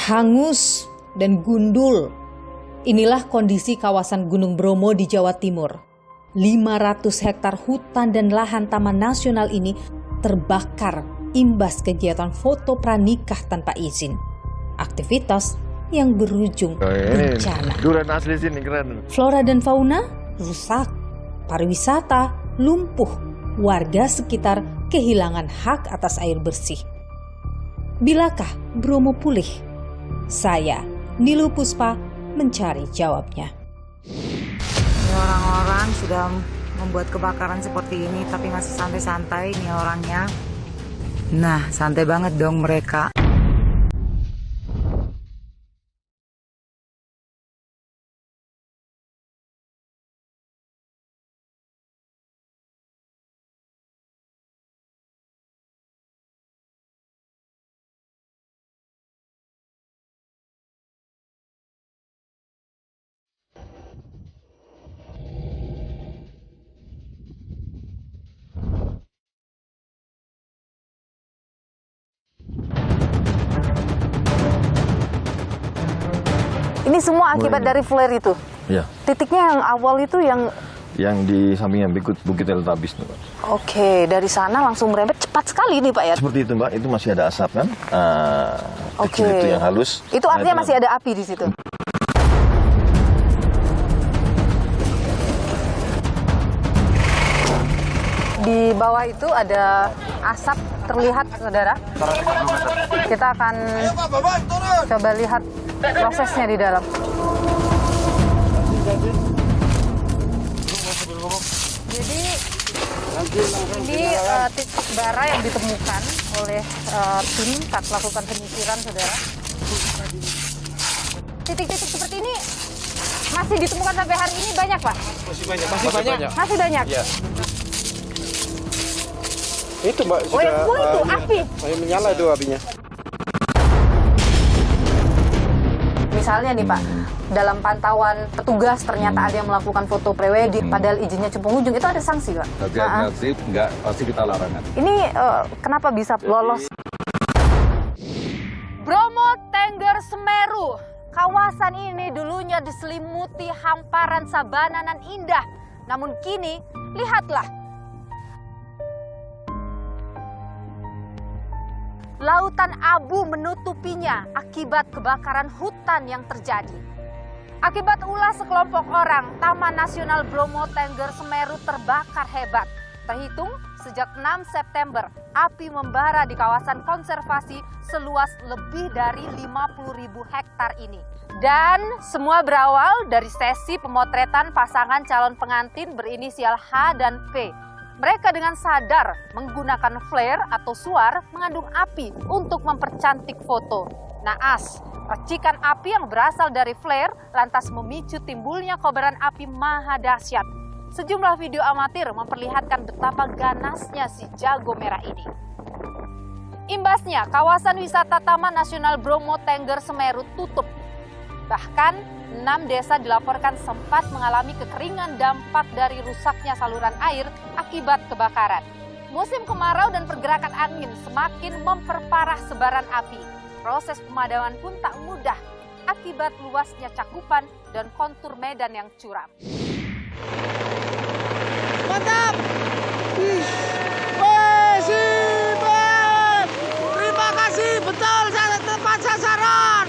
hangus dan gundul. Inilah kondisi kawasan Gunung Bromo di Jawa Timur. 500 hektar hutan dan lahan Taman Nasional ini terbakar imbas kegiatan foto pranikah tanpa izin. Aktivitas yang berujung bencana. Durian asli sini keren. Flora dan fauna rusak, pariwisata lumpuh, warga sekitar kehilangan hak atas air bersih. Bilakah Bromo pulih? Saya, Nilu Puspa, mencari jawabnya. Orang-orang sudah membuat kebakaran seperti ini tapi masih santai-santai nih orangnya. Nah, santai banget dong mereka. Ini semua akibat dari flare itu? Ya. Titiknya yang awal itu yang di sampingnya Bukit Teletabis, Pak. Oke, dari sana langsung merembet cepat sekali nih Pak ya? Seperti itu, Mbak. Itu masih ada asap kan? Oke. Itu yang halus. Itu artinya masih ada api di situ? Di bawah itu ada asap terlihat, saudara. Kita akan coba lihat prosesnya di dalam. Jadi ini titik bara yang ditemukan oleh tim saat melakukan penyisiran, saudara. Titik-titik seperti ini masih ditemukan sampai hari ini banyak, Pak? Masih banyak. Masih banyak? Ya. Itu Mbak, sudah itu api. Menyala itu apinya. Misalnya nih Pak, dalam pantauan petugas ternyata ada yang melakukan foto prewedding, padahal izinnya cuma pengunjung, itu ada sanksi Pak? Enggak, pasti kita larangan. Ini kenapa bisa lolos? Bromo Tengger Semeru. Kawasan ini dulunya diselimuti hamparan sabana nan indah. Namun kini, lihatlah. Lautan abu menutupinya akibat kebakaran hutan yang terjadi. Akibat ulah sekelompok orang, Taman Nasional Bromo Tengger Semeru terbakar hebat. Terhitung sejak 6 September, api membara di kawasan konservasi seluas lebih dari 50.000 hektar ini. Dan semua berawal dari sesi pemotretan pasangan calon pengantin berinisial H dan P. Mereka dengan sadar menggunakan flare atau suar mengandung api untuk mempercantik foto. Naas, racikan api yang berasal dari flare lantas memicu timbulnya kobaran api maha dahsyat. Sejumlah video amatir memperlihatkan betapa ganasnya si jago merah ini. Imbasnya, kawasan wisata Taman Nasional Bromo Tengger Semeru tutup. Bahkan 6 desa dilaporkan sempat mengalami kekeringan dampak dari rusaknya saluran air akibat kebakaran. Musim kemarau dan pergerakan angin semakin memperparah sebaran api. Proses pemadaman pun tak mudah akibat luasnya cakupan dan kontur medan yang curam. Mantap! Terima kasih, betul tepat sasaran.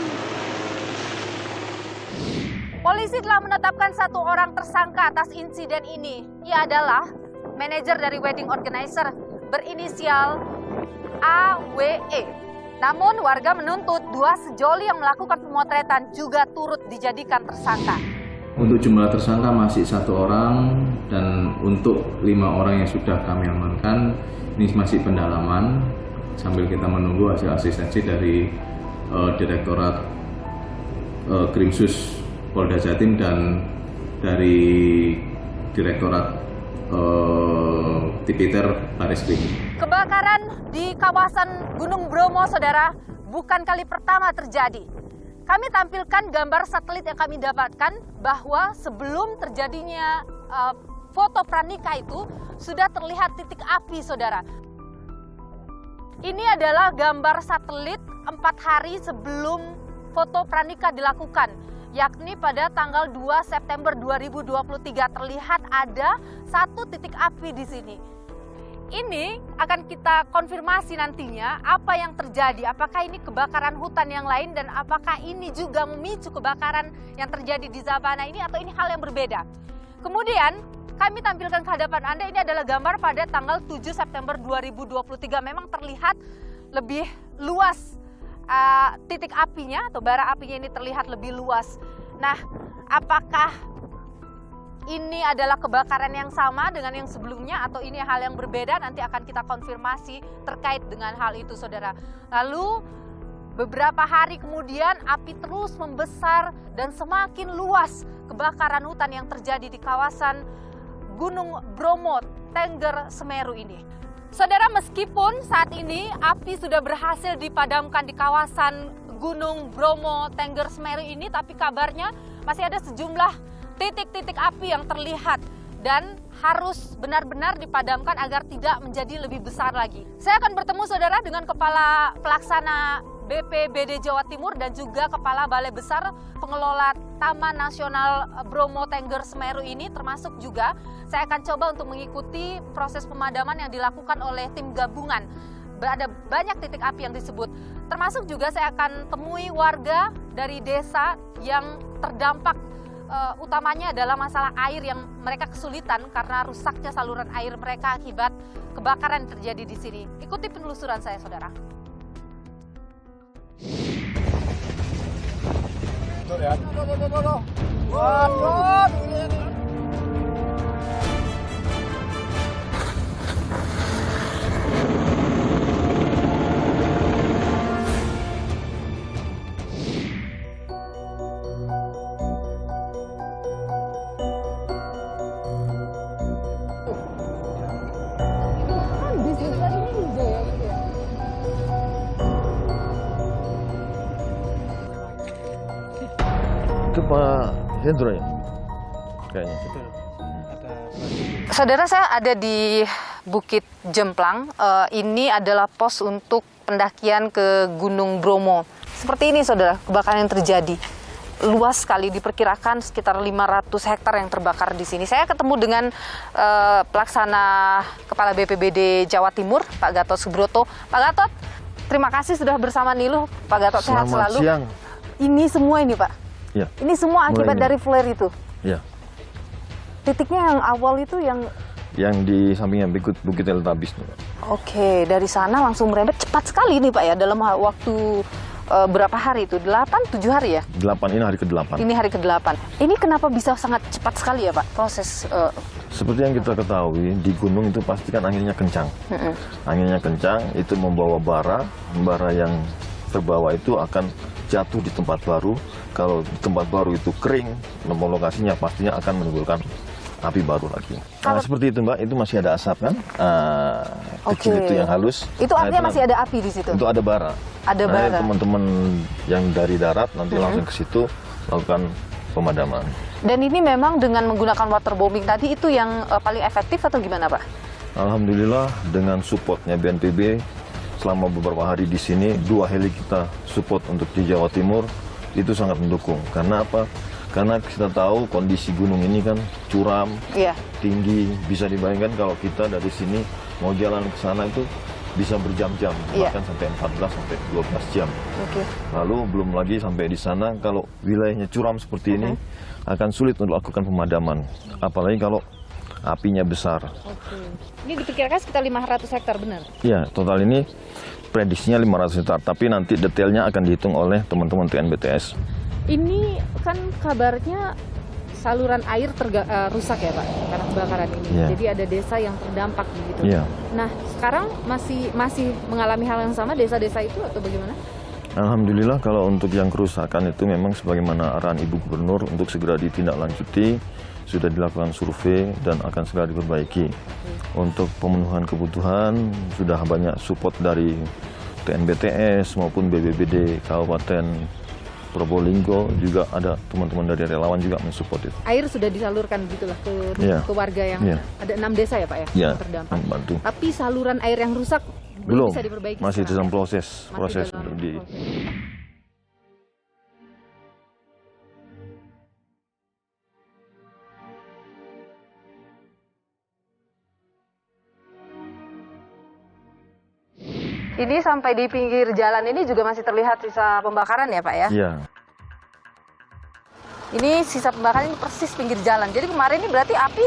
Polisi telah menetapkan 1 orang tersangka atas insiden ini. Ia adalah manajer dari wedding organizer berinisial AWE. Namun warga menuntut 2 sejoli yang melakukan pemotretan juga turut dijadikan tersangka. Untuk jumlah tersangka masih 1 orang dan untuk 5 orang yang sudah kami amankan, ini masih pendalaman sambil kita menunggu hasil asistensi dari Direktorat Krimsus Polda Jatim dan dari Direktorat Tipiter Bareskrim. Kebakaran di kawasan Gunung Bromo, saudara, bukan kali pertama terjadi. Kami tampilkan gambar satelit yang kami dapatkan bahwa sebelum terjadinya foto pranikah itu sudah terlihat titik api, saudara. Ini adalah gambar satelit 4 hari sebelum foto pranikah dilakukan, yakni pada tanggal 2 September 2023 terlihat ada satu titik api di sini. Ini akan kita konfirmasi nantinya apa yang terjadi, apakah ini kebakaran hutan yang lain dan apakah ini juga memicu kebakaran yang terjadi di Zabana ini atau ini hal yang berbeda. Kemudian kami tampilkan ke hadapan Anda, ini adalah gambar pada tanggal 7 September 2023. Memang terlihat lebih luas titik apinya atau bara apinya ini terlihat lebih luas. Nah, apakah ini adalah kebakaran yang sama dengan yang sebelumnya atau ini hal yang berbeda? Nanti akan kita konfirmasi terkait dengan hal itu, saudara. Lalu beberapa hari kemudian api terus membesar dan semakin luas kebakaran hutan yang terjadi di kawasan Gunung Bromo, Tengger, Semeru ini. Saudara, meskipun saat ini api sudah berhasil dipadamkan di kawasan Gunung Bromo, Tengger, Semeru ini, tapi kabarnya masih ada sejumlah titik-titik api yang terlihat dan harus benar-benar dipadamkan agar tidak menjadi lebih besar lagi. Saya akan bertemu, saudara, dengan Kepala Pelaksana BPBD Jawa Timur dan juga Kepala Balai Besar Pengelola Taman Nasional Bromo, Tengger, Semeru ini, termasuk juga saya akan coba untuk mengikuti proses pemadaman yang dilakukan oleh tim gabungan. Ada banyak titik api yang disebut, termasuk juga saya akan temui warga dari desa yang terdampak utamanya adalah masalah air yang mereka kesulitan karena rusaknya saluran air mereka akibat kebakaran yang terjadi di sini. Ikuti penelusuran saya, saudara. Itu Pak Hendro ya? Kayaknya. Saudara, saya ada di Bukit Jemplang. Ini adalah pos untuk pendakian ke Gunung Bromo. Seperti ini, saudara, kebakaran yang terjadi. Luas sekali, diperkirakan sekitar 500 hektar yang terbakar di sini. Saya ketemu dengan Pelaksana Kepala BPBD Jawa Timur, Pak Gatot Subroto. Pak Gatot, terima kasih sudah bersama Niluh. Pak Gatot, sehat selalu. Selamat siang. Ini semua ini, Pak? Ya. Ini semua akibat dari flare itu? Ya. Titiknya yang awal itu yang di sampingnya Bukit Teletabis. Oke, dari sana langsung merembet cepat sekali nih, Pak, ya, dalam waktu berapa hari itu? 7 hari ya? 8, ini hari ke-8. Ini hari ke-8. Ini kenapa bisa sangat cepat sekali ya, Pak, proses? Seperti yang kita ketahui, di gunung itu pasti kan anginnya kencang. Anginnya kencang, itu membawa bara yang terbawa itu akan jatuh di tempat baru. Kalau di tempat baru itu kering, lokasinya pastinya akan menimbulkan api baru lagi. Nah, seperti itu, Mbak, itu masih ada asap kan? Kecil itu yang halus. Itu artinya masih ada api di situ? Itu ada bara. Ada bara. Teman-teman yang dari darat nanti langsung ke situ melakukan pemadaman. Dan ini memang dengan menggunakan waterbombing tadi itu yang paling efektif atau gimana, Pak? Alhamdulillah dengan supportnya BNPB selama beberapa hari di sini, 2 heli kita support untuk di Jawa Timur itu sangat mendukung. Karena apa? Karena kita tahu kondisi gunung ini kan curam, tinggi, bisa dibayangkan kalau kita dari sini mau jalan ke sana itu bisa berjam-jam, bahkan sampai 14 sampai 12 jam. Lalu belum lagi sampai di sana kalau wilayahnya curam seperti ini akan sulit untuk melakukan pemadaman, apalagi kalau apinya besar. Ini diperkirakan sekitar 500 hektar, benar? Iya, total ini prediksinya 500 hektar, tapi nanti detailnya akan dihitung oleh teman-teman TNBTS. Ini kan kabarnya saluran air rusak ya, Pak, karena kebakaran ini. Jadi ada desa yang terdampak begitu. Nah, sekarang masih mengalami hal yang sama desa-desa itu atau bagaimana? Alhamdulillah kalau untuk yang kerusakan itu memang sebagaimana arahan Ibu Gubernur untuk segera ditindaklanjuti, sudah dilakukan survei dan akan segera diperbaiki. Untuk pemenuhan kebutuhan sudah banyak support dari TNBTS maupun BPBD Kabupaten Probolinggo, juga ada teman-teman dari relawan juga mensupport itu. Air sudah disalurkan gitulah ke warga yang ada 6 desa ya, Pak, ya? Yang terdampak. Membantu. Tapi saluran air yang rusak belum bisa diperbaiki. Masih dalam proses untuk di. Ini sampai di pinggir jalan ini juga masih terlihat sisa pembakaran ya Pak ya? Iya. Ini sisa pembakaran ini persis pinggir jalan. Jadi kemarin ini berarti api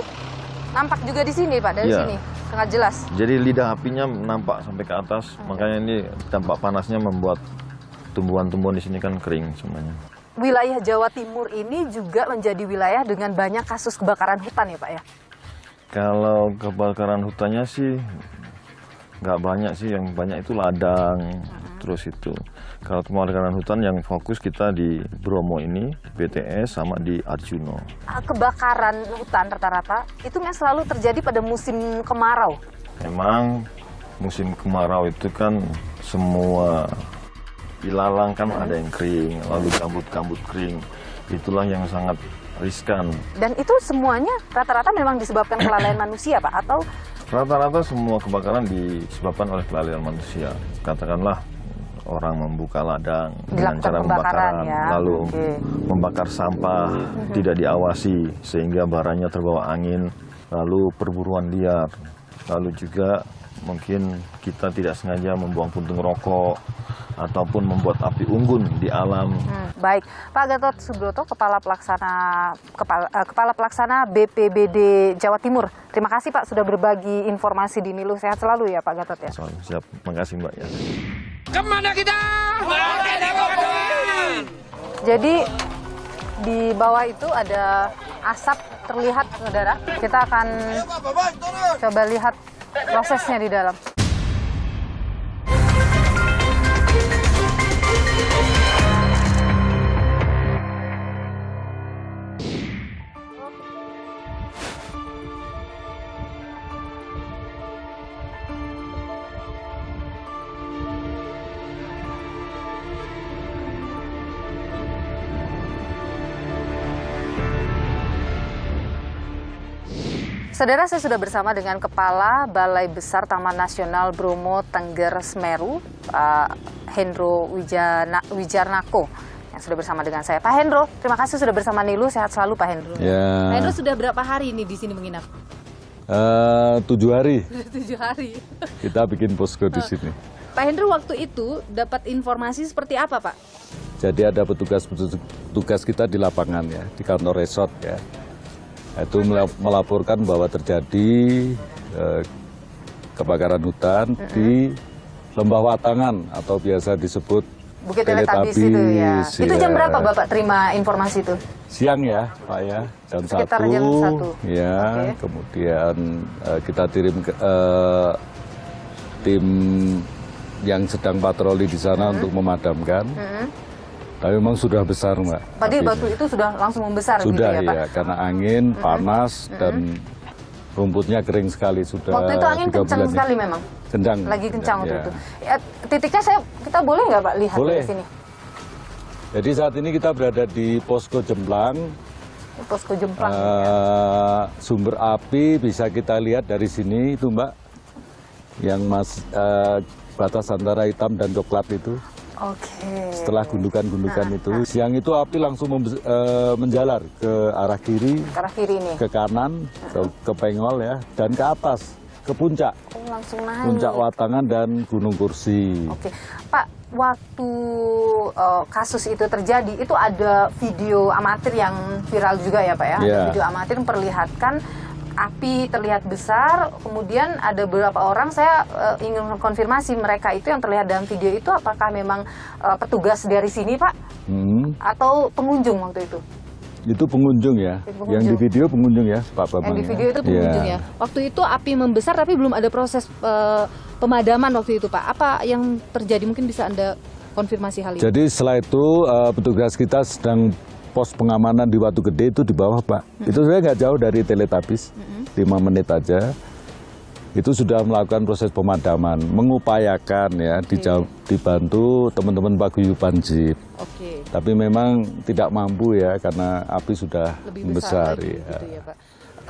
nampak juga di sini Pak, dari Iya. sini. Sangat jelas. Jadi lidah apinya nampak sampai ke atas, makanya ini dampak panasnya membuat tumbuhan-tumbuhan di sini kan kering semuanya. Wilayah Jawa Timur ini juga menjadi wilayah dengan banyak kasus kebakaran hutan ya Pak ya? Kalau kebakaran hutannya sih nggak banyak sih, yang banyak itu ladang, terus itu. Kalau kebakaran hutan yang fokus kita di Bromo ini, BTS sama di Arjuno. Kebakaran hutan rata-rata itu memang selalu terjadi pada musim kemarau. Memang musim kemarau itu kan semua ilalang kan ada yang kering, lalu gambut-gambut kering. Itulah yang sangat riskan. Dan itu semuanya rata-rata memang disebabkan kelalaian manusia Pak? Atau Rata-rata semua kebakaran disebabkan oleh kelalaian manusia. Katakanlah orang membuka ladang dengan Dilakukan cara pembakaran, membakaran, ya. lalu Oke. membakar sampah tidak diawasi sehingga baranya terbawa angin, lalu perburuan liar, lalu juga mungkin kita tidak sengaja membuang puntung rokok ataupun membuat api unggun di alam. Baik, Pak Gatot Subroto, Kepala Pelaksana BPBD Jawa Timur. Terima kasih Pak sudah berbagi informasi di Nilu. Sehat selalu ya Pak Gatot ya. Siap, makasih Mbak ya. Kemana kita? Jadi di bawah itu ada asap terlihat, saudara. Kita akan coba lihat prosesnya di dalam. Saudara, saya sudah bersama dengan Kepala Balai Besar Taman Nasional Bromo Tengger Semeru, Pak Hendro Wijarnako, yang sudah bersama dengan saya. Pak Hendro, terima kasih sudah bersama Nilu. Sehat selalu Pak Hendro. Pak Ya. Hendro sudah berapa hari ini di sini menginap? 7 hari 7 hari. kita bikin posko di sini. Pak Hendro, waktu itu dapat informasi seperti apa Pak? Jadi ada petugas kita di lapangan ya, di kantor resort ya. Itu melaporkan bahwa terjadi kebakaran hutan di Lembah Watangan atau biasa disebut Bukit Teletabis itu ya. Itu jam berapa Bapak terima informasi itu? Siang ya Pak ya, jam Sekitar 1. jam 1. Ya, Oke. kemudian kita kirim ke tim yang sedang patroli di sana untuk memadamkan. Tapi memang sudah besar Mbak. Tadi apinya. waktu itu sudah langsung membesar Sudah gitu ya Pak? ya, karena angin panas dan rumputnya kering sekali sudah. Waktu itu angin 3 kencang bulan sekali ini. memang? Kencang. Lagi kencang waktu Ya. itu. Ya, titiknya kita boleh nggak Pak lihat Boleh. dari sini? Jadi saat ini kita berada di Posko Jemplang. Posko Jemplang. Sumber api bisa kita lihat dari sini itu Mbak, yang batas antara hitam dan coklat itu. Oke. Setelah gundukan-gundukan itu, siang itu api langsung menjalar ke arah kiri, Ke arah kiri ini. ke kanan, ke Pengol ya, dan ke atas, ke puncak. Oh, langsung naik. Puncak Watangan dan Gunung Kursi. Oke, Pak, waktu kasus itu terjadi, itu ada video amatir yang viral juga ya Pak ya? Ada Iya. video amatir memperlihatkan api terlihat besar, kemudian ada beberapa orang, saya ingin konfirmasi mereka itu yang terlihat dalam video itu apakah memang petugas dari sini Pak? Atau pengunjung waktu itu? Itu pengunjung ya, Itu pengunjung. yang di video pengunjung ya Pak Bambang. Yang di video itu Pengunjung ya. Waktu itu api membesar tapi belum ada proses pemadaman waktu itu Pak. Apa yang terjadi? Mungkin bisa Anda konfirmasi hal ini. Jadi setelah itu petugas kita sedang pos pengamanan di Watu Gede itu di bawah Pak. Itu sebenarnya nggak jauh dari Teletubbies, 5 menit aja. Itu sudah melakukan proses pemadaman, mengupayakan ya, dibantu teman-teman paguyuban JIP. Oke. Tapi memang tidak mampu ya karena api sudah Lebih membesar besar lagi, ya. gitu ya Pak.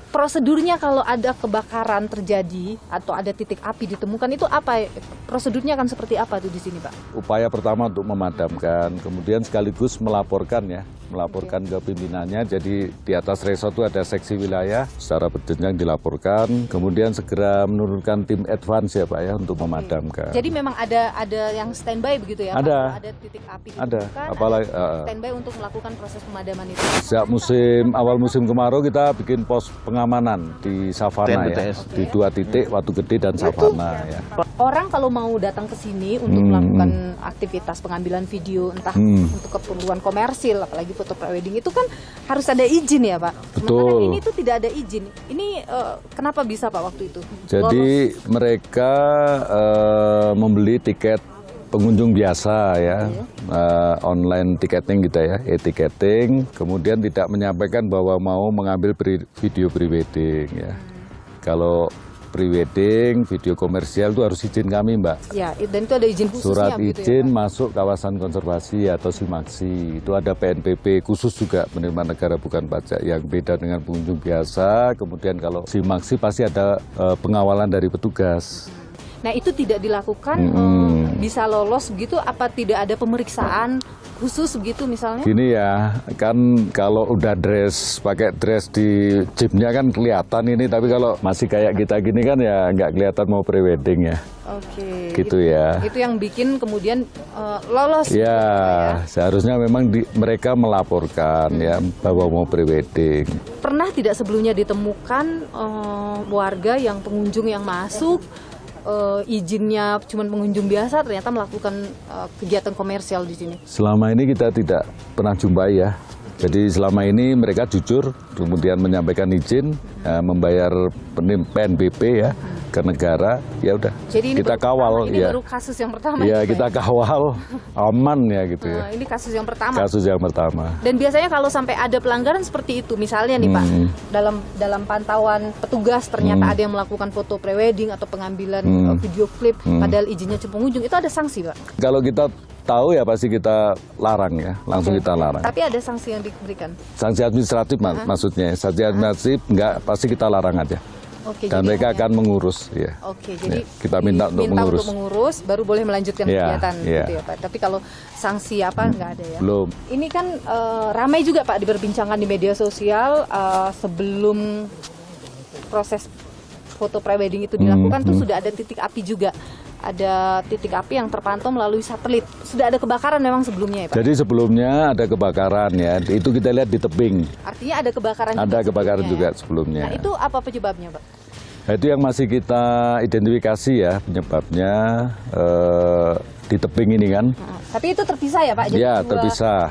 Prosedurnya kalau ada kebakaran terjadi atau ada titik api ditemukan itu apa? Prosedurnya akan seperti apa tuh di sini, Pak? Upaya pertama untuk memadamkan, kemudian sekaligus melaporkan ke pimpinannya. Jadi di atas resort itu ada seksi wilayah, secara berjenjang dilaporkan, kemudian segera menurunkan tim advance ya Pak ya untuk memadamkan. Jadi memang ada yang standby begitu ya Pak? Ada. Kalau ada titik api Ada. ditemukan, Apalagi standby untuk melakukan proses pemadaman itu. sejak awal musim kemarau kita bikin pos pengamanan di Savana ya, TNBTS. di 2 titik, Watu Gede dan Savana ya. Orang kalau mau datang ke sini untuk melakukan aktivitas pengambilan video entah untuk keperluan komersil apalagi foto prewedding itu kan harus ada izin ya Pak. Sementara Betul. ini tuh tidak ada izin. Ini kenapa bisa Pak waktu itu? Jadi mereka membeli tiket pengunjung biasa ya, online ticketing gitu ya, e-ticketing, kemudian tidak menyampaikan bahwa mau mengambil video prewedding ya. Kalau prewedding, video komersial itu harus izin kami Mbak. Ya, dan itu ada izin khususnya Surat begitu izin ya Pak? masuk kawasan konservasi atau SIMAKSI. Itu ada PNBP khusus juga penerimaan negara bukan pajak yang beda dengan pengunjung biasa. Kemudian kalau SIMAKSI pasti ada pengawalan dari petugas. Nah itu tidak dilakukan, bisa lolos begitu, apa tidak ada pemeriksaan khusus begitu misalnya? Gini ya, kan kalau udah pakai dress di jeepnya kan kelihatan ini, tapi kalau masih kayak kita gini kan ya nggak kelihatan mau prewedding ya. Oke. Gitu ya. Itu yang bikin kemudian lolos. Ya, gitu, Pak, seharusnya memang mereka melaporkan ya bahwa mau prewedding. Pernah tidak sebelumnya ditemukan warga yang pengunjung yang masuk izinnya cuma pengunjung biasa ternyata melakukan kegiatan komersial di sini? Selama ini kita tidak pernah jumpai ya. Jadi selama ini mereka jujur, kemudian menyampaikan izin, membayar PNBP ya ke negara, ya udah. Jadi ini kita kawal ini ya. baru kasus yang pertama. Ya Pak, kita kawal aman ya gitu ya. Ini kasus yang pertama. Kasus yang pertama. Dan biasanya kalau sampai ada pelanggaran seperti itu, misalnya nih Pak, dalam pantauan petugas ternyata ada yang melakukan foto prewedding atau pengambilan video klip, padahal izinnya cuma pengunjung, itu ada sanksi Pak? Kalau kita tahu ya pasti kita larang ya, langsung kita larang. Tapi ada sanksi yang diberikan? Sanksi administratif maksudnya, sanksi administratif enggak, pasti kita larang aja. Oke, Dan jadi mereka akan mengurus ya. Oke, jadi Ya, kita minta untuk mengurus. baru boleh melanjutkan Ya, kegiatan ya. gitu ya Pak. Tapi kalau sanksi apa nggak ada ya? Belum. Ini kan ramai juga Pak diperbincangkan di media sosial sebelum proses foto prewedding itu dilakukan tuh sudah ada titik api juga. Ada titik api yang terpantau melalui satelit. Sudah ada kebakaran memang sebelumnya ya Pak? Jadi sebelumnya ada kebakaran ya, itu kita lihat di tebing. Artinya ada kebakaran Ada juga kebakaran sebelumnya, juga ya? sebelumnya. Nah itu apa penyebabnya Pak? Nah, itu yang masih kita identifikasi ya penyebabnya di tebing ini kan. Tapi itu terpisah ya Pak? Jadi Ya terpisah.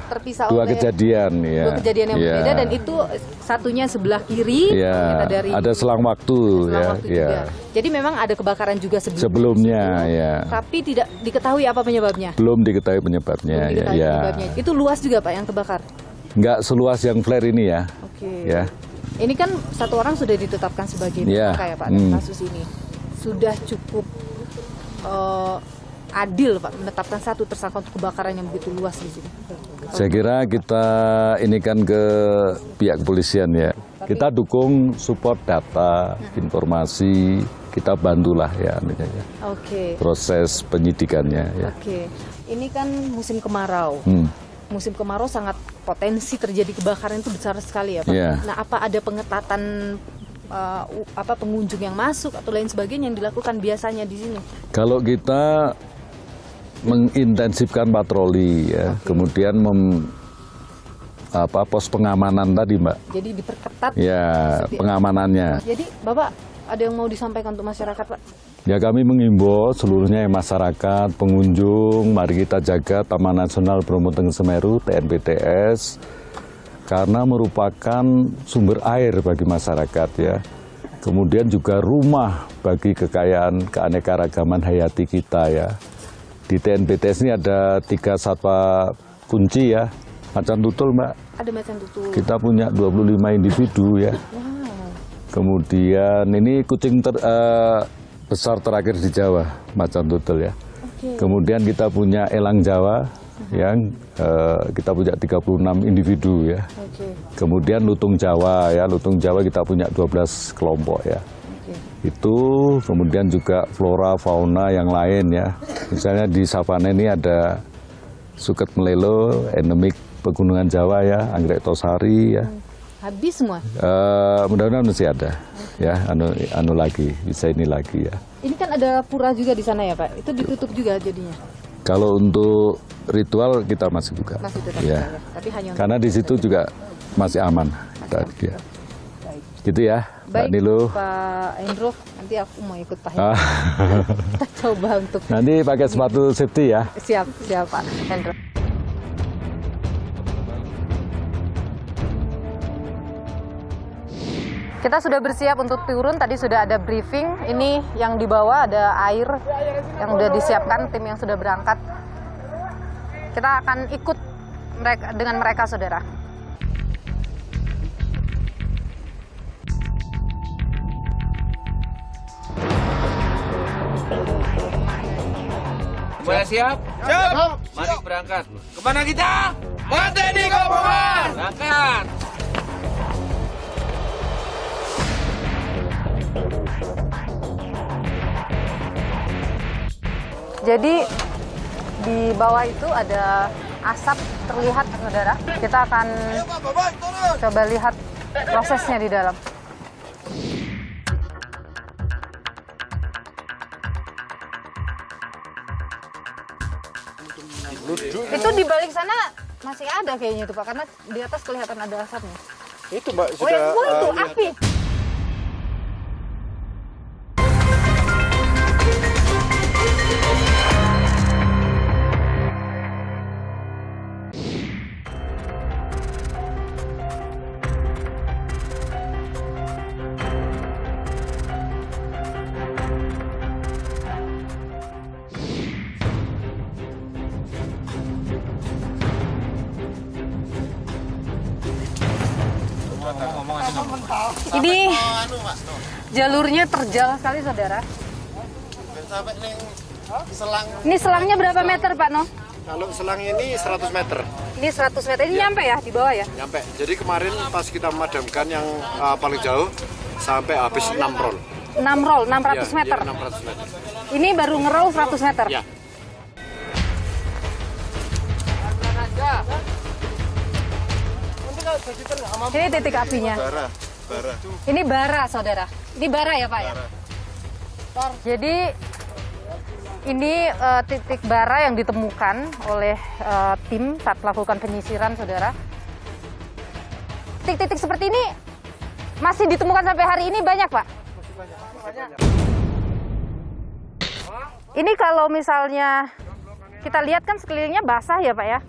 Dua oleh kejadian ya. dua kejadian yang Ya. berbeda dan itu satunya sebelah kiri. Ya, ternyata dari ada selang waktu selang ya. waktu Ya. juga. Jadi memang ada kebakaran juga Sebelumnya ya. Tapi tidak diketahui apa penyebabnya. Belum diketahui penyebabnya Belum ya. diketahui Ya. penyebabnya. Itu luas juga Pak yang terbakar. Nggak seluas yang flare ini ya. Oke. Ya. Ini kan satu orang sudah ditetapkan sebagai Ya. tersangka ya Pak dalam kasus ini. Sudah cukup adil Pak menetapkan satu tersangka untuk kebakaran yang begitu luas di sini. Saya kira kita ini kan ke pihak kepolisian ya. Kita dukung support data, informasi, kita bantulah ya. Oke. Proses penyidikannya ya. Oke. Ini kan musim kemarau. Musim kemarau sangat potensi terjadi kebakaran itu besar sekali ya Pak. Yeah. Nah, apa ada pengetatan pengunjung yang masuk atau lain sebagainya yang dilakukan biasanya di sini? Kalau kita mengintensifkan patroli ya, kemudian pos pengamanan tadi Mbak. Jadi diperketat. Ya, pengamanannya. Jadi Bapak ada yang mau disampaikan untuk masyarakat Pak? Ya kami mengimbau seluruhnya masyarakat, pengunjung, mari kita jaga Taman Nasional Bromo Tengger Semeru, TNBTS, karena merupakan sumber air bagi masyarakat ya. Kemudian juga rumah bagi kekayaan keanekaragaman hayati kita ya. Di TNBTS ini ada 3 satwa kunci ya, macan tutul Mbak. Ada macan tutul. Kita punya 25 individu ya. Wow. Kemudian ini kucing besar terakhir di Jawa, macan tutul ya. Oke. Kemudian kita punya elang Jawa, yang kita punya 36 individu ya. Kemudian lutung Jawa ya, lutung Jawa kita punya 12 kelompok ya. Itu kemudian juga flora fauna yang lain ya. Misalnya di savana ini ada suket melelo endemik Pegunungan Jawa ya, anggrek tosari ya. Habis semua. Mudah-mudahan masih ada ya, anu lagi, bisa ini lagi ya. Ini kan ada pura juga di sana ya Pak, itu ditutup juga jadinya? Kalau untuk ritual kita masih buka. Masih tetap ya. buka, tapi hanya untuk karena di situ juga masih aman. Ya. Gitu ya, Mbak Baik, Nilu. Pak Hendro, nanti aku mau ikut Pak Ah. Hendro. Kita coba untuk Nanti pakai sepatu safety ya. siap Pak Hendro. Kita sudah bersiap untuk turun, tadi sudah ada briefing. Ini yang di bawah ada air yang sudah disiapkan, tim yang sudah berangkat. Kita akan ikut dengan mereka, saudara. Semuanya siap? Siap! Mari berangkat. Kemana kita? Pantai di Kopongan! Berangkat! Jadi di bawah itu ada asap terlihat, saudara. Kita akan coba lihat prosesnya di dalam. Itu di balik sana masih ada kayaknya tuh Pak, karena di atas kelihatan ada asapnya. Itu Mbak Oh yang sudah itu lihat. api. Ini jalurnya terjal sekali, saudara. Ini selangnya berapa meter, Pak No? Kalau selang ini 100 meter. Ini 100 meter. Ini nyampe ya di bawah ya? Nyampe. Jadi kemarin pas kita memadamkan yang paling jauh sampai habis 6 roll. 6 roll, 600 Ya, meter. ya, 600 meter. Ini baru ngeroll 100 meter. Ya. Ini titik apinya. Bara. Ini bara, saudara. Ini bara ya, Pak ya? Jadi ini titik bara yang ditemukan oleh tim saat melakukan penyisiran, saudara. Titik-titik seperti ini masih ditemukan sampai hari ini banyak, Pak? Ini kalau misalnya kita lihat kan sekelilingnya basah ya, Pak ya?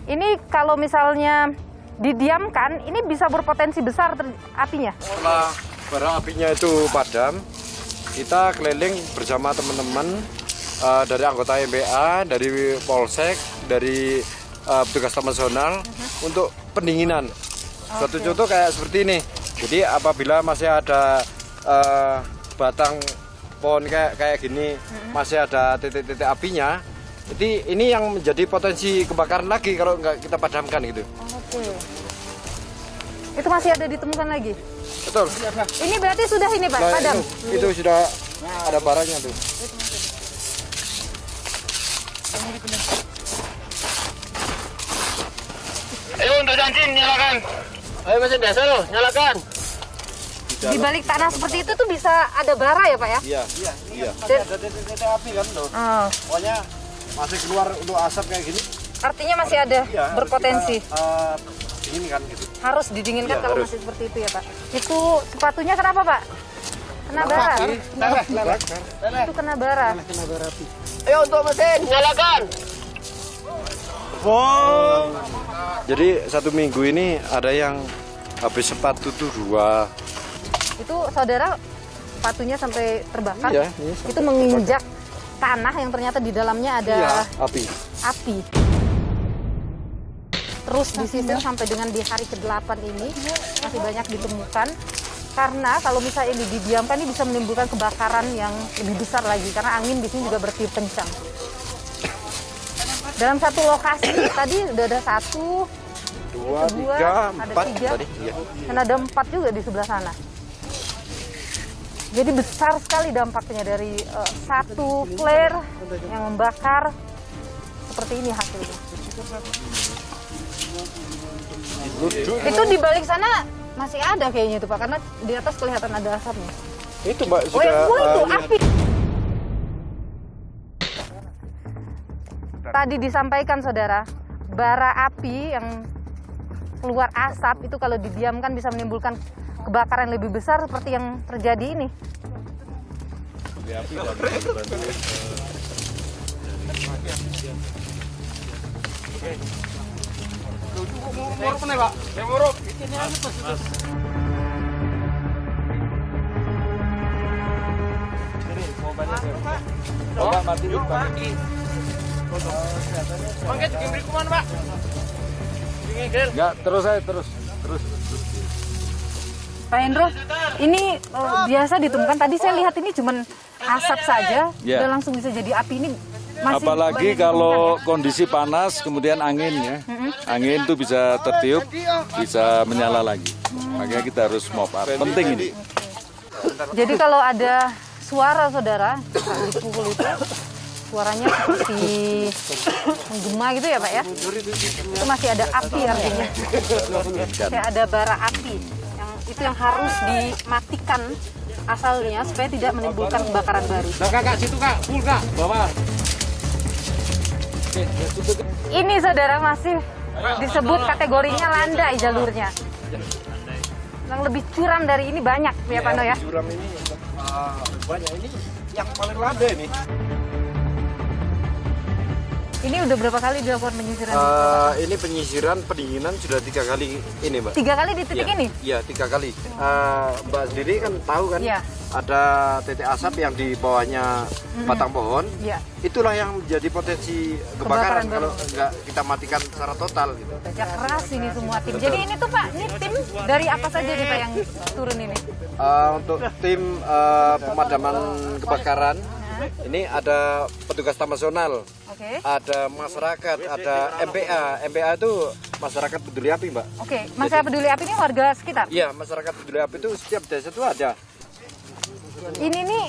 Ini kalau misalnya didiamkan, ini bisa berpotensi besar apinya. Setelah bara apinya itu padam, kita keliling bersama teman-teman dari anggota MBA, dari Polsek, dari petugas taman nasional untuk pendinginan. Satu contoh kayak seperti ini. Jadi apabila masih ada batang pohon kayak gini, masih ada titik-titik apinya, jadi ini yang menjadi potensi kebakaran lagi kalau nggak kita padamkan gitu. Oke. Itu masih ada ditemukan lagi? Betul. Ini berarti sudah ini Pak, Nah, padam? itu sudah ada baranya tuh. Ayo untuk jantin, nyalakan. Ayo mesin desa lo, nyalakan. Di balik tanah seperti itu tuh bisa ada bara ya Pak ya? Iya. Dan- Ada titik-titik api kan tuh. Oh, Pokoknya masih keluar untuk asap kayak gini. artinya masih ada Iya, harus berpotensi. kita, dinginkan gitu. Harus didinginkan Iya, kalau harus. masih seperti itu ya Pak. Itu sepatunya kenapa Pak? Kena bara? Itu kena bara. Ayo untuk mesin, nyalakan. Jadi 1 minggu ini ada yang habis sepatu tuh 2. Itu saudara sepatunya sampai terbakar? Iya, ini sampai Itu menginjak tanah yang ternyata di dalamnya ada Iya, api. api. Terus disisir sampai dengan di hari ke-8 ini masih banyak ditemukan. Karena kalau misalnya ini didiamkan ini bisa menimbulkan kebakaran yang lebih besar lagi karena angin di sini juga bertiup kencang. Dalam satu lokasi tadi udah ada 1, 2, 3, ada 4 3, tadi. Iya. dan ada 4 juga di sebelah sana. Jadi besar sekali dampaknya dari satu flare yang membakar. Seperti ini hasilnya. Itu di balik sana masih ada kayaknya itu Pak, karena di atas kelihatan ada asapnya. Itu Mbak Oh, yang sudah itu iya. api. Tadi disampaikan saudara, bara api yang keluar asap itu kalau didiamkan bisa menimbulkan kebakaran lebih besar seperti yang terjadi ini. Enggak, terus saya terus. Pak Hendro, ini biasa ditemukan. Tadi saya lihat ini cuma asap saja, Ya. udah langsung bisa jadi api. Ini masih Apalagi banyak kalau ditemukan, ya? kondisi panas, kemudian angin ya. Angin itu bisa tertiup, bisa menyala lagi. Makanya kita harus mop up. Penting ini. Jadi kalau ada suara saudara saat dipukul itu, suaranya seperti menggema gitu ya Pak ya? Itu masih ada api artinya. Masih ada bara api. Yang harus dimatikan asalnya supaya tidak menimbulkan kebakaran baru. Nah Kak, situ Kak, full Kak, bawah. Ini saudara masih disebut kategorinya landai jalurnya. Yang lebih curam dari ini banyak ya Pak No ya? Curam ini banyak, ini yang paling landai nih. Ini udah berapa kali dilakukan penyisiran? Ini penyisiran pendinginan sudah 3 kali ini Mbak. 3 kali di titik Iya, ini? Iya, 3 kali. Mbak sendiri kan tahu kan, Iya. ada titik asap yang di bawahnya batang pohon. Iya. Itulah yang menjadi potensi Kebakaran kebakaran kalau nggak kita matikan secara total gitu. Kerja keras ini semua tim. Jadi ini tuh Pak, ini tim dari apa saja nih Pak yang turun ini? Untuk tim pemadaman kebakaran, ini ada petugas Taman Nasional, Oke. ada masyarakat, ada MPA. MPA itu masyarakat peduli api Mbak. Oke, masyarakat peduli api ini warga sekitar? Iya, masyarakat peduli api itu setiap desa itu ada. Ini nih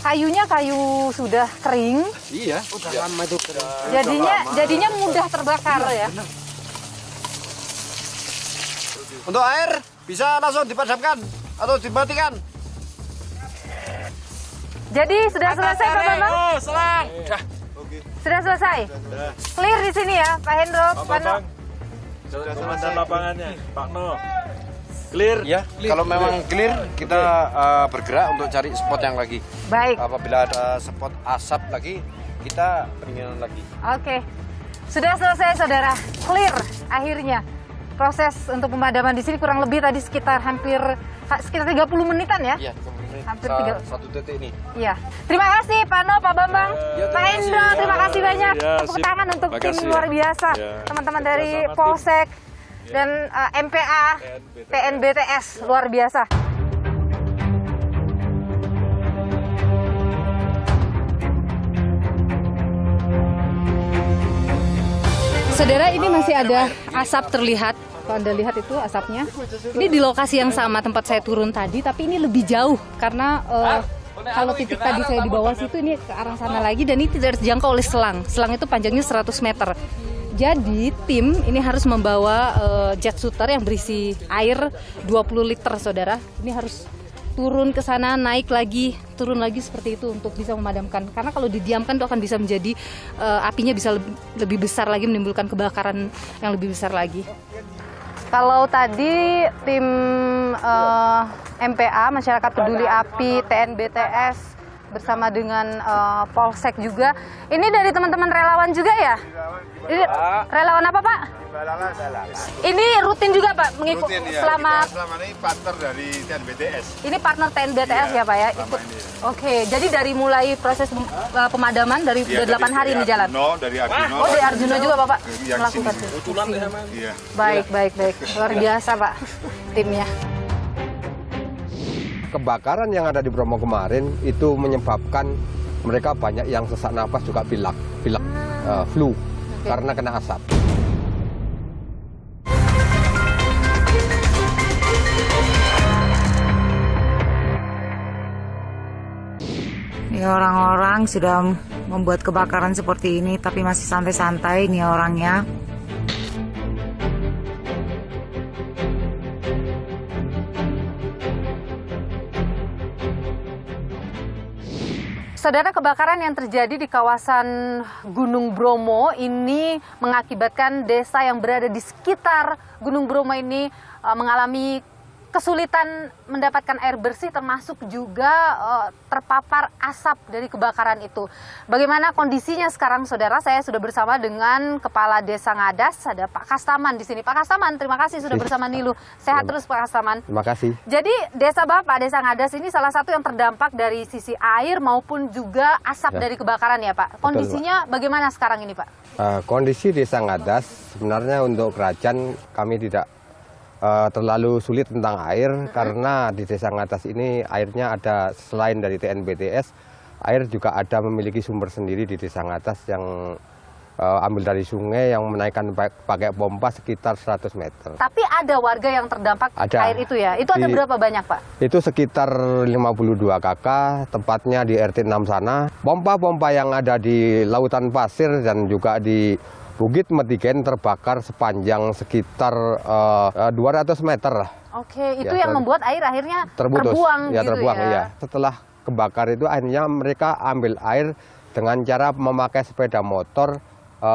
kayunya kayu sudah kering, Iya, udah lama itu. jadinya mudah terbakar ya. Untuk air bisa langsung dipadamkan atau dimatikan. Jadi sudah selesai Pak Bambang? Oh, selang. Sudah selesai? Clear di sini ya Pak Hendro, Pak No? Komandan lapangannya, Pak No. Clear? Ya, kalau memang clear kita bergerak untuk cari spot yang lagi. Baik, Apabila ada spot asap lagi, kita pendinginan lagi. oke. Sudah selesai saudara, clear akhirnya. Proses untuk pemadaman di sini kurang lebih tadi sekitar 30 menitan ya? Iya, Hampir 3. satu titik ini. Iya. Terima kasih Pak No, Pak Bambang, Pak Hendro, terima kasih banyak. Ya, Tepuk sip. tangan untuk tim Makasih ya. luar biasa. Ya. Teman-teman dari Sama-sama, Polsek dan MPA, TNBTS, luar biasa. Saudara, ini masih ada asap terlihat. Kalau Anda lihat itu asapnya. Ini di lokasi yang sama tempat saya turun tadi, tapi ini lebih jauh karena kalau titik tadi saya di bawah situ, ini ke arah sana lagi dan ini tidak terjangkau oleh selang. Selang itu panjangnya 100 meter. Jadi tim ini harus membawa jet shooter yang berisi air 20 liter, saudara. Ini harus turun ke sana, naik lagi, turun lagi seperti itu untuk bisa memadamkan. Karena kalau didiamkan itu akan bisa menjadi apinya bisa lebih besar lagi, menimbulkan kebakaran yang lebih besar lagi. Kalau tadi tim MPA, Masyarakat Peduli Api, TNBTS bersama dengan Polsek juga. Ini dari teman-teman relawan juga ya? Ini relawan apa Pak? Ini rutin juga Pak mengikuti selama ini partner dari TNBTS. Ini partner TNBTS ya Pak ya? Ikut. Oke, jadi dari mulai proses pemadaman dari udah 8 hari ini jalan. Dari Arjuno. Oh, dari Arjuno juga Bapak Yang melakukan. Iya. Baik. Luar biasa Pak timnya. Kebakaran yang ada di Bromo kemarin itu menyebabkan mereka banyak yang sesak napas juga pilek, flu karena kena asap. Ini orang-orang sudah membuat kebakaran seperti ini tapi masih santai-santai nih orangnya. Saudara, kebakaran yang terjadi di kawasan Gunung Bromo ini mengakibatkan desa yang berada di sekitar Gunung Bromo ini mengalami kesulitan mendapatkan air bersih, termasuk juga terpapar asap dari kebakaran itu. Bagaimana kondisinya sekarang, saudara? Saya sudah bersama dengan Kepala Desa Ngadas, ada Pak Kastaman di sini. Pak Kastaman, terima kasih sudah bersama Niluh. Sehat terus Pak Kastaman. Terima kasih. Jadi desa Bapak, Desa Ngadas ini salah satu yang terdampak dari sisi air maupun juga asap dari kebakaran ya Pak. Kondisinya bagaimana sekarang ini Pak? Kondisi Desa Ngadas sebenarnya untuk kerajaan kami tidak terlalu sulit tentang air, karena di Desa Ngadas ini airnya ada selain dari TNBTS, air juga ada memiliki sumber sendiri di Desa Ngadas yang ambil dari sungai yang menaikkan pakai pompa sekitar 100 meter. Tapi ada warga yang terdampak air itu ya? Itu ada berapa banyak Pak? Itu sekitar 52 KK, tepatnya di RT 6 sana. Pompa-pompa yang ada di Lautan Pasir dan juga di Bukit Metiken terbakar sepanjang sekitar 200 meter lah. Oke, itu yang membuat air akhirnya terbuang ya, gitu terbuang, ya? ya. Setelah kebakar itu akhirnya mereka ambil air dengan cara memakai sepeda motor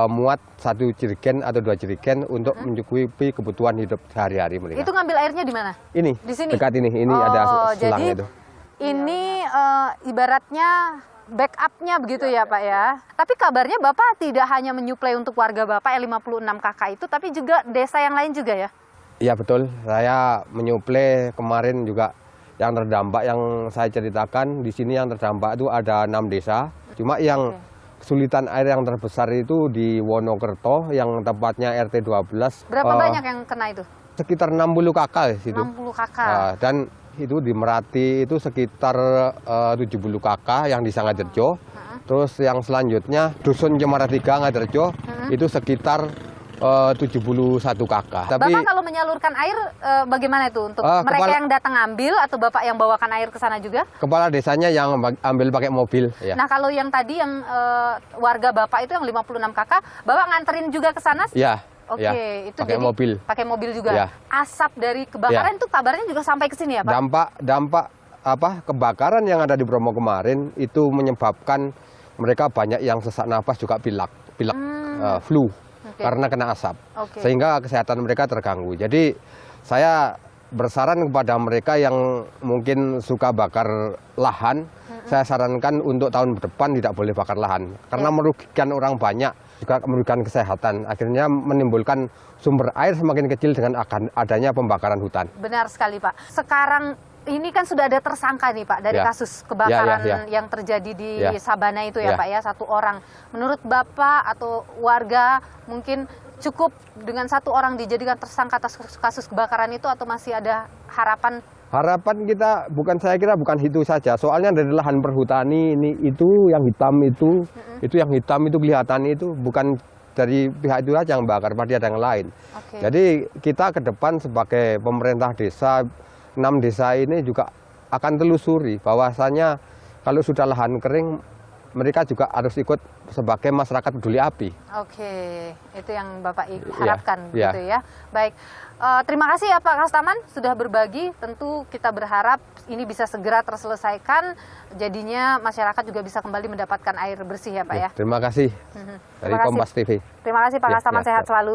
muat 1 jerigen atau 2 jerigen untuk mencukupi kebutuhan hidup sehari-hari mereka. Itu ngambil airnya di mana? Ini, di sini? dekat ini ada selang jadi itu. Ini ibaratnya backup-nya begitu ya Pak ya. Tapi kabarnya Bapak tidak hanya menyuplai untuk warga Bapak yang 56 KK itu, tapi juga desa yang lain juga ya? Iya betul, saya menyuplai kemarin juga yang terdampak yang saya ceritakan. Di sini yang terdampak itu ada 6 desa. Cuma yang kesulitan air yang terbesar itu di Wonokerto yang tepatnya RT 12. Berapa banyak yang kena itu? Sekitar 60 KK di situ. 60 KK. Dan itu di Merati itu sekitar 70 KK yang di Sangaderjo. Terus yang selanjutnya Dusun Cemara 3 Ngaderjo itu sekitar 71 KK. Tapi Bapak kalau menyalurkan air bagaimana itu untuk mereka yang datang ambil atau Bapak yang bawakan air ke sana juga? Kepala desanya yang ambil pakai mobil. Ya. Nah kalau yang tadi yang warga Bapak itu yang 56 KK, Bapak nganterin juga ke sana? Iya. Oke, ya, itu pakai jadi mobil. Pakai mobil juga. Ya. Asap dari kebakaran itu kabarnya juga sampai ke sini ya, Pak? Dampak kebakaran yang ada di Bromo kemarin itu menyebabkan mereka banyak yang sesak napas juga pilek, flu karena kena asap. Sehingga kesehatan mereka terganggu. Jadi saya bersaran kepada mereka yang mungkin suka bakar lahan, saya sarankan untuk tahun depan tidak boleh bakar lahan karena merugikan orang banyak, juga merugikan kesehatan, akhirnya menimbulkan sumber air semakin kecil dengan adanya pembakaran hutan. Benar sekali Pak. Sekarang ini kan sudah ada tersangka nih Pak dari kasus kebakaran yang terjadi di Sabana itu ya Pak ya, 1 orang. Menurut Bapak atau warga mungkin cukup dengan 1 orang dijadikan tersangka atas kasus kebakaran itu atau masih ada harapan? Harapan kita saya kira bukan itu saja. Soalnya dari lahan perhutani itu yang hitam itu yang hitam itu kelihatan itu bukan dari pihak itu saja yang bakar, pasti ada yang lain. Jadi kita ke depan sebagai pemerintah desa 6 desa ini juga akan telusuri bahwasanya kalau sudah lahan kering mereka juga harus ikut sebagai masyarakat peduli api. Oke, itu yang Bapak harapkan gitu ya. Baik, terima kasih ya Pak Kastaman sudah berbagi. Tentu kita berharap ini bisa segera terselesaikan, jadinya masyarakat juga bisa kembali mendapatkan air bersih ya Pak ya. Terima kasih dari Kompas TV. Terima kasih Pak Kastaman, sehat selalu.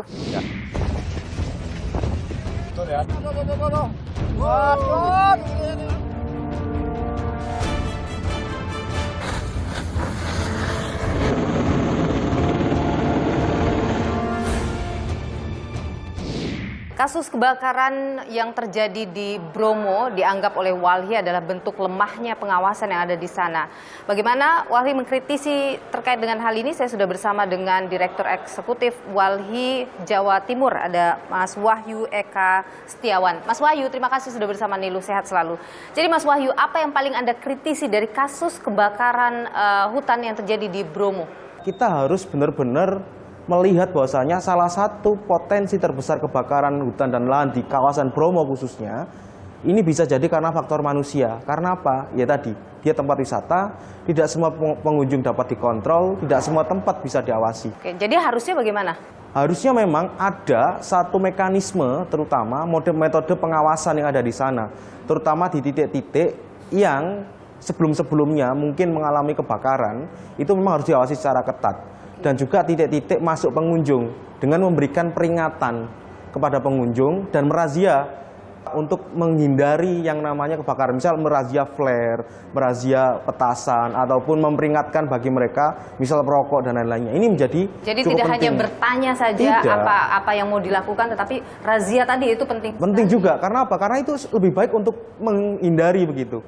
Kasus kebakaran yang terjadi di Bromo dianggap oleh Walhi adalah bentuk lemahnya pengawasan yang ada di sana. Bagaimana Walhi mengkritisi terkait dengan hal ini? Saya sudah bersama dengan Direktur Eksekutif Walhi Jawa Timur, ada Mas Wahyu Eka Setiawan. Mas Wahyu, terima kasih sudah bersama Nilu, sehat selalu. Jadi Mas Wahyu, apa yang paling Anda kritisi dari kasus kebakaran hutan yang terjadi di Bromo? Kita harus benar-benar melihat bahwasanya salah satu potensi terbesar kebakaran hutan dan lahan di kawasan Bromo khususnya ini bisa jadi karena faktor manusia. Karena apa? Ya tadi, dia tempat wisata, tidak semua pengunjung dapat dikontrol, tidak semua tempat bisa diawasi. Oke, jadi harusnya bagaimana? Harusnya memang ada satu mekanisme, terutama metode pengawasan yang ada di sana, terutama di titik-titik yang sebelum-sebelumnya mungkin mengalami kebakaran, itu memang harus diawasi secara ketat. Dan juga titik-titik masuk pengunjung dengan memberikan peringatan kepada pengunjung dan merazia untuk menghindari yang namanya kebakaran. Misal merazia flare, merazia petasan, ataupun memperingatkan bagi mereka misal perokok dan lain-lainnya. Ini menjadi jadi cukup tidak penting. hanya bertanya saja apa yang mau dilakukan, tetapi razia tadi itu penting. Penting juga, karena apa? Karena itu lebih baik untuk menghindari begitu.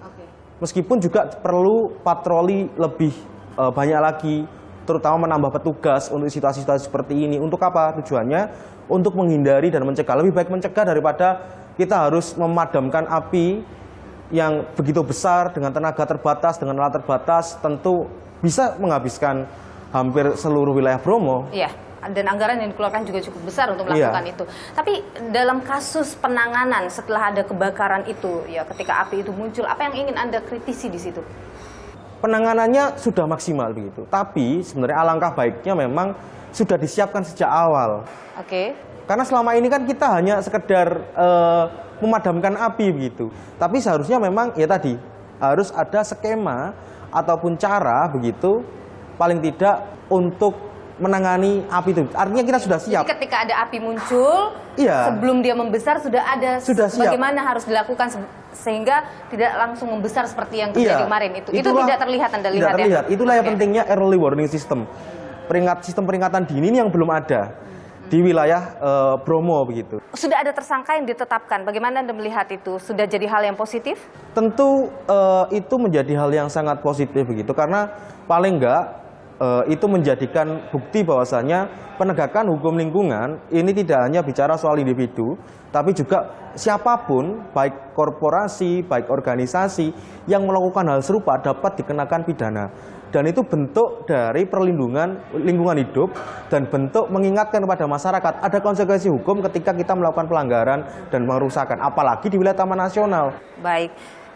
Meskipun juga perlu patroli lebih banyak lagi, terutama menambah petugas untuk situasi-situasi seperti ini. Untuk apa tujuannya? Untuk menghindari dan mencegah. Lebih baik mencegah daripada kita harus memadamkan api yang begitu besar dengan tenaga terbatas, dengan alat terbatas, tentu bisa menghabiskan hampir seluruh wilayah Bromo. Iya, dan anggaran yang dikeluarkan juga cukup besar untuk melakukan itu. Tapi dalam kasus penanganan setelah ada kebakaran itu, ya ketika api itu muncul, apa yang ingin Anda kritisi di situ? Penanganannya sudah maksimal begitu, tapi sebenarnya alangkah baiknya memang sudah disiapkan sejak awal. Oke. Karena selama ini kan kita hanya sekedar memadamkan api begitu. Tapi seharusnya memang ya tadi harus ada skema ataupun cara begitu, paling tidak untuk menangani api itu. Artinya kita sudah siap. Jadi ketika ada api muncul, sebelum dia membesar sudah ada bagaimana harus dilakukan sehingga tidak langsung membesar seperti yang terjadi kemarin itu. Itu tidak terlihat Anda lihat ya. Terlihat. Itulah yang pentingnya early warning system. Sistem peringatan dini ini yang belum ada di wilayah Bromo begitu. Sudah ada tersangka yang ditetapkan. Bagaimana Anda melihat itu? Sudah jadi hal yang positif? Tentu itu menjadi hal yang sangat positif begitu, karena paling enggak itu menjadikan bukti bahwasanya penegakan hukum lingkungan ini tidak hanya bicara soal individu, tapi juga siapapun, baik korporasi, baik organisasi yang melakukan hal serupa dapat dikenakan pidana. Dan itu bentuk dari perlindungan lingkungan hidup dan bentuk mengingatkan kepada masyarakat ada konsekuensi hukum ketika kita melakukan pelanggaran dan merusakan, apalagi di wilayah Taman Nasional. Baik.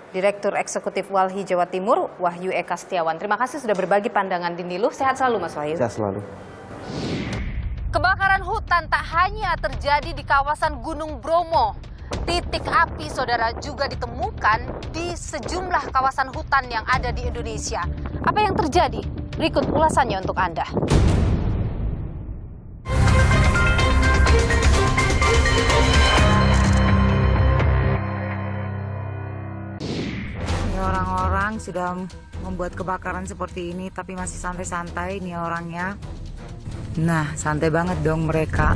Direktur Eksekutif Walhi Jawa Timur, Wahyu Eka Setiawan. Terima kasih sudah berbagi pandangan di Nilu. Sehat selalu Mas Wahyu. Sehat selalu. Kebakaran hutan tak hanya terjadi di kawasan Gunung Bromo. Titik api, saudara, juga ditemukan di sejumlah kawasan hutan yang ada di Indonesia. Apa yang terjadi? Berikut ulasannya untuk Anda. Orang-orang sudah membuat kebakaran seperti ini tapi masih santai-santai nih orangnya. Nah, santai banget dong mereka.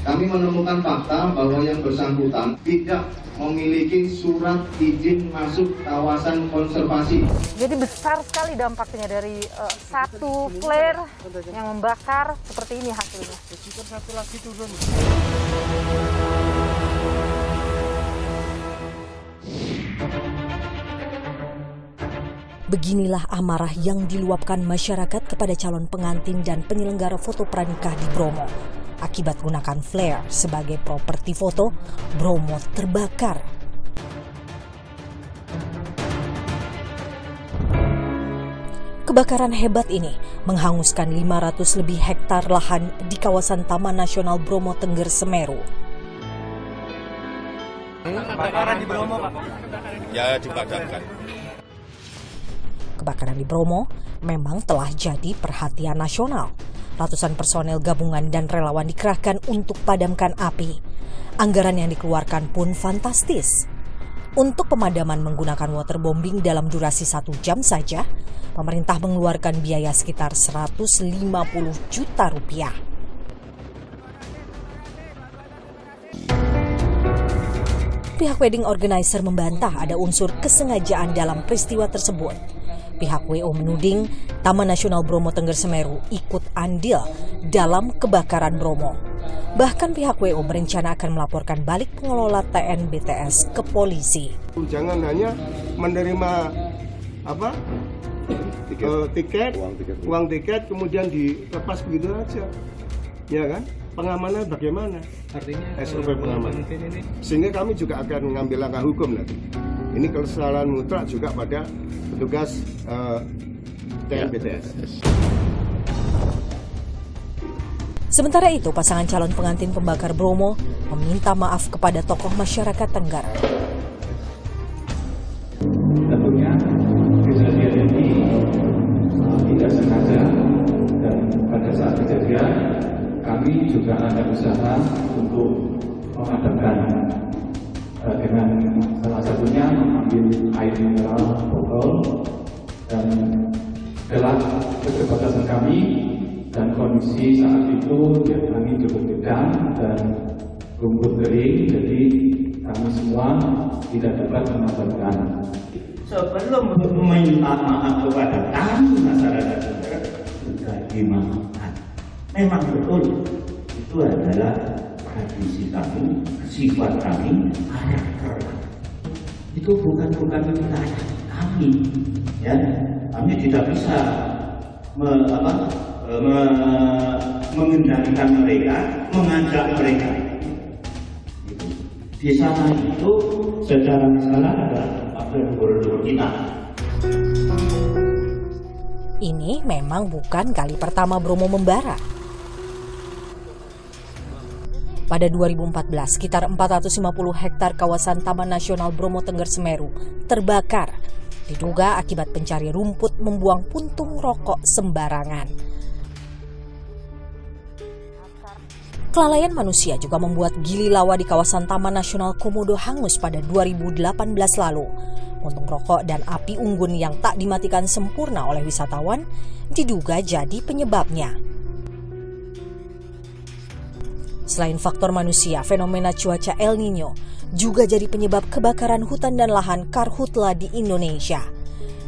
Kami menemukan fakta bahwa yang bersangkutan tidak memiliki surat izin masuk kawasan konservasi. Jadi besar sekali dampaknya dari satu flare yang membakar, seperti ini hasilnya. Satu lagi turun. Beginilah amarah yang diluapkan masyarakat kepada calon pengantin dan penyelenggara foto pranikah di Bromo. Akibat gunakan flare sebagai properti foto, Bromo terbakar. Kebakaran hebat ini menghanguskan 500 lebih hektar lahan di kawasan Taman Nasional Bromo Tengger Semeru. Kebakaran di Bromo, Pak. Ya, dipadamkan. Kebakaran di Bromo memang telah jadi perhatian nasional. Ratusan personel gabungan dan relawan dikerahkan untuk padamkan api. Anggaran yang dikeluarkan pun fantastis. Untuk pemadaman menggunakan waterbombing dalam durasi 1 jam saja, pemerintah mengeluarkan biaya sekitar 150 juta rupiah. pihak wedding organizer membantah ada unsur kesengajaan dalam peristiwa tersebut. Pihak WO menuding Taman Nasional Bromo Tengger Semeru ikut andil dalam kebakaran Bromo. Bahkan pihak WO berencana akan melaporkan balik pengelola TNBTS ke polisi. Jangan hanya menerima uang tiket kemudian dilepas begitu aja, ya kan? Pengamanan bagaimana? Artinya SOP pengamanan. Sehingga kami juga akan mengambil langkah hukum nanti. Ini kesalahan mutlak juga pada petugas TNBTS. Sementara itu, pasangan calon pengantin pembakar Bromo meminta maaf kepada tokoh masyarakat Tengger. Tentunya kejadian ini tidak sengaja, dan pada saat kejadian kami juga ada usaha untuk memadamkan dengan salah satunya mengambil air mineral botol, dan dalam keterbatasan kami dan kondisi saat itu kami cukup tegang dan rumput kering, jadi kami semua tidak dapat memadamkan. Sebelum meminta maaf kepada kami masyarakat sudah dimaafkan. Memang betul itu adalah tradisi kami, sifat kami, karakter. Itu bukan wilayah kami, ya. Kami tidak bisa mengendalikan mereka, mengajak mereka. Di sana itu secara misalnya ada gubernur kita. Ini memang bukan kali pertama Bromo membara. Pada 2014, sekitar 450 hektar kawasan Taman Nasional Bromo Tengger Semeru terbakar. Diduga akibat pencari rumput membuang puntung rokok sembarangan. Kelalaian manusia juga membuat gili lawa di kawasan Taman Nasional Komodo hangus pada 2018 lalu. Puntung rokok dan api unggun yang tak dimatikan sempurna oleh wisatawan diduga jadi penyebabnya. Selain faktor manusia, fenomena cuaca El Nino juga jadi penyebab kebakaran hutan dan lahan karhutla di Indonesia.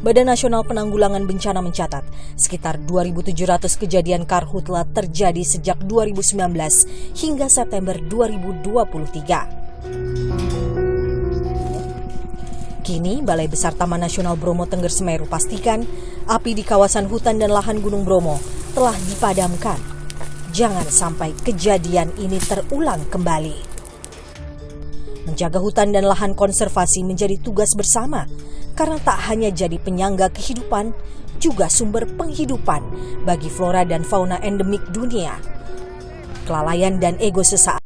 Badan Nasional Penanggulangan Bencana mencatat sekitar 2.700 kejadian karhutla terjadi sejak 2019 hingga September 2023. Kini, Balai Besar Taman Nasional Bromo Tengger Semeru pastikan api di kawasan hutan dan lahan Gunung Bromo telah dipadamkan. Jangan sampai kejadian ini terulang kembali. Menjaga hutan dan lahan konservasi menjadi tugas bersama, karena tak hanya jadi penyangga kehidupan, juga sumber penghidupan bagi flora dan fauna endemik dunia. Kelalaian dan ego sesaat